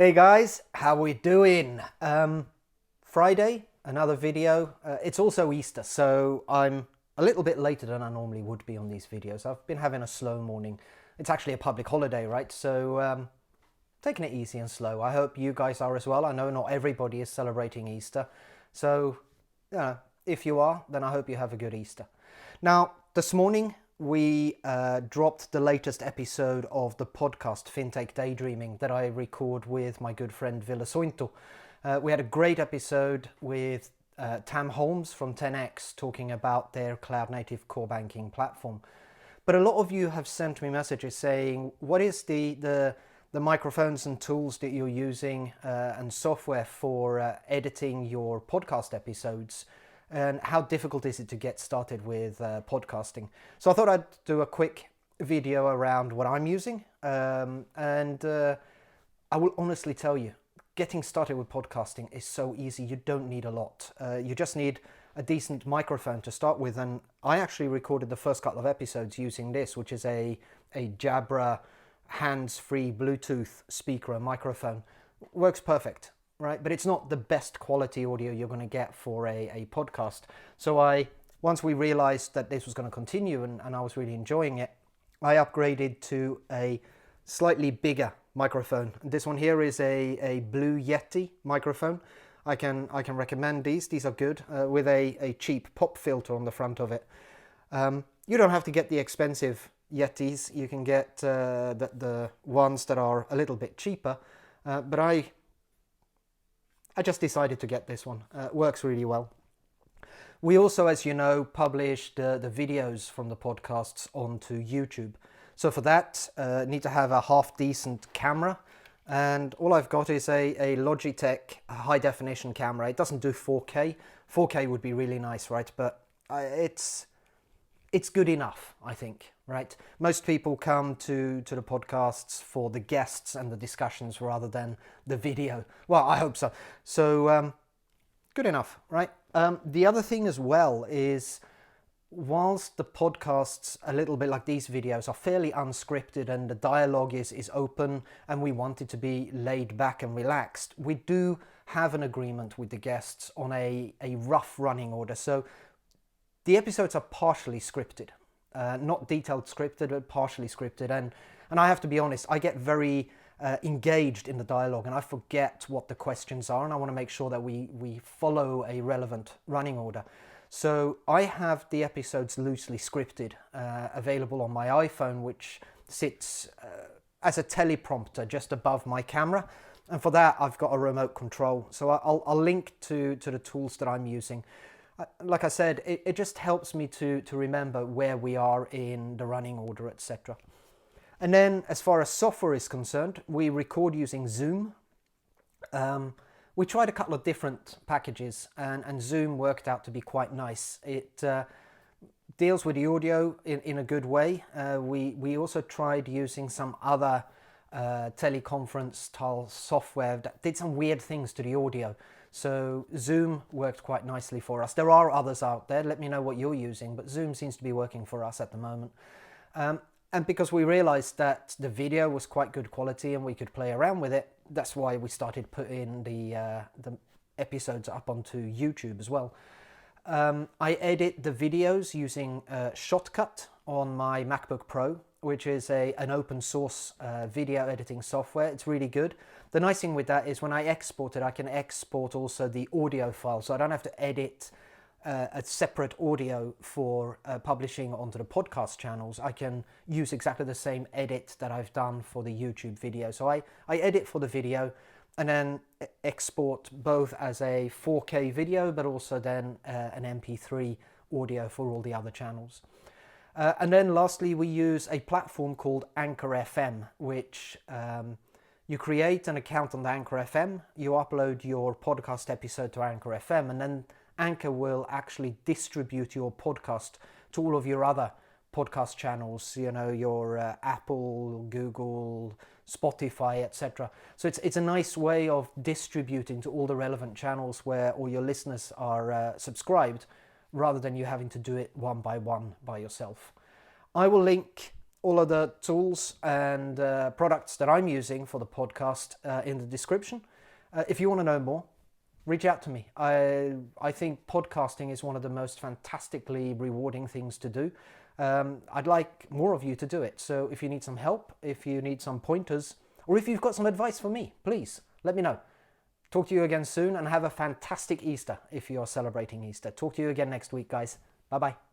Hey guys, how we doing? Friday, another video. It's also Easter, so I'm a little bit later than I normally would be on these videos. I've been having a slow morning. It's actually a public holiday, right? So taking it easy and slow. I hope you guys are as well. I know not everybody is celebrating Easter. So, if you are, then I hope you have a good Easter. Now, this morning we dropped the latest episode of the podcast FinTech Daydreaming that I record with my good friend Ville Sointu. We had a great episode with Tam Holmes from 10x talking about their cloud native core banking platform. But a lot of you have sent me messages saying, what is the microphones and tools that you're using and software for editing your podcast episodes? And how difficult is it to get started with podcasting? So I thought I'd do a quick video around what I'm using. And I will honestly tell you, getting started with podcasting is so easy. You don't need a lot. You just need a decent microphone to start with. And I actually recorded the first couple of episodes using this, which is a Jabra hands-free Bluetooth speaker and microphone. Works perfect. Right, but it's not the best quality audio you're going to get for a podcast. So once we realized that this was going to continue and I was really enjoying it, I upgraded to a slightly bigger microphone. This one here is a Blue Yeti microphone. I can recommend these. These are good with a cheap pop filter on the front of it. You don't have to get the expensive Yetis. You can get the ones that are a little bit cheaper. But I just decided to get this one. Works really well. We also, as you know, publish the videos from the podcasts onto YouTube. So for that, need to have a half decent camera. And all I've got is a Logitech high definition camera. It doesn't do 4K. 4K would be really nice, right? But it's good enough, I think, right? Most people come to the podcasts for the guests and the discussions rather than the video. Well, I hope so. So, good enough, right? The other thing as well is, whilst the podcasts, a little bit like these videos, are fairly unscripted and the dialogue is open and we want it to be laid back and relaxed, we do have an agreement with the guests on a rough running order. So the episodes are partially scripted, not detailed scripted, but partially scripted. And I have to be honest, I get very engaged in the dialogue and I forget what the questions are, and I want to make sure that we follow a relevant running order. So I have the episodes loosely scripted, available on my iPhone, which sits as a teleprompter just above my camera. And for that, I've got a remote control. So I'll link to the tools that I'm using. Like I said, it just helps me to remember where we are in the running order, etc. And then as far as software is concerned, we record using Zoom. We tried a couple of different packages and Zoom worked out to be quite nice. It deals with the audio in a good way. We also tried using some other teleconference style software that did some weird things to the audio. So Zoom worked quite nicely for us. There are others out there. Let me know what you're using, but Zoom seems to be working for us at the moment. And because we realized that the video was quite good quality and we could play around with it, that's why we started putting the episodes up onto YouTube as well. I edit the videos using Shotcut on my MacBook Pro, which is an open source video editing software. It's really good. The nice thing with that is when I export it, I can export also the audio file, so I don't have to edit a separate audio for publishing onto the podcast channels. I can use exactly the same edit that I've done for the YouTube video. So I edit for the video and then export both as a 4K video, but also then an MP3 audio for all the other channels. And then lastly, we use a platform called Anchor FM, which you create an account on the Anchor FM, you upload your podcast episode to Anchor FM, and then Anchor will actually distribute your podcast to all of your other podcast channels, you know, your Apple, Google, Spotify, etc. So it's a nice way of distributing to all the relevant channels where all your listeners are subscribed, rather than you having to do it one by yourself. I will link all of the tools and products that I'm using for the podcast in the description. If you want to know more, reach out to me. I think podcasting is one of the most fantastically rewarding things to do. I'd like more of you to do it. So if you need some help, if you need some pointers, or if you've got some advice for me, please let me know. Talk to you again soon, and have a fantastic Easter if you're celebrating Easter. Talk to you again next week, guys. Bye-bye.